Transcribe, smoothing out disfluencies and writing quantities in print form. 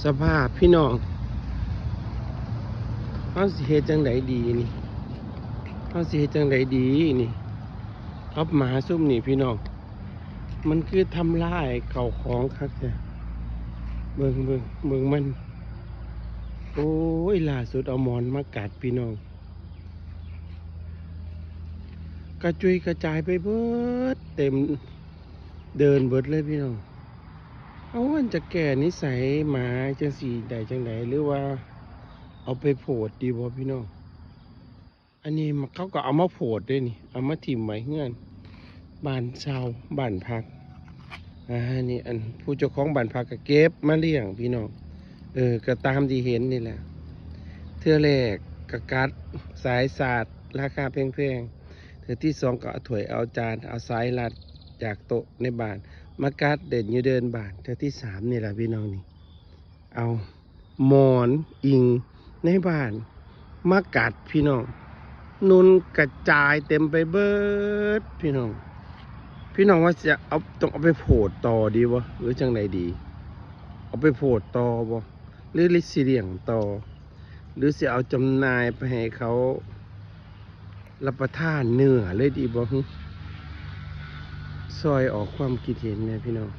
สภาพพี่น้องเขาสิเฮ็ดจังไดดีนี่เขาสิเฮ็ดจังไดดีนี่ครับหมาซุ่มนี่พี่น้องมันคือทำลายเข่าของคักเนี่ยเบิ่งมันโอ้ยล่าสุดเอาหมอนมากัดพี่น้องกระจุยกระจายไปเบิดเต็มเดินเบิดเลยพี่น้องเอาวันจะแก่นิสัยหมาจังสี่ใดจังไดหรือว่าเอาไปโผดดีบ่พี่น้องอันนี้เขาก็เอามาโผดด้วยนี่เอามาถิ่มไว้เงื่อนบ้านชาวบ้านพักนี่อันผู้เจ้าของบ้านพักก็เก็บมาเลี้ยงพี่น้องก็ตามที่เห็นนี่แหละเทื่อแรกก็กัดสายสาดราคาแพงๆเทื่อที่สองก็เอาถ้วยเอาจานเอาสายรัดจากโต๊ะในบ้านมากัดเด่นอยู่เดินบ้านเทื่อที่สามนี่แหละพี่น้องนี่เอาหมอนอิงในบ้านมากัดพี่น้องนุนกระจายเต็มไปเบิดพี่น้องว่าจะต้องเอาไปโผดต่อดีวะหรือจังไหนดีเอาไปโผดต่อบ่หรือลิสิเลียงต่อหรือจะเอาจำหน่ายไปให้เขารับประทานเนื้อเลยดีบ่ซอยออกความคิดเห็นเนี่ยพี่น้อง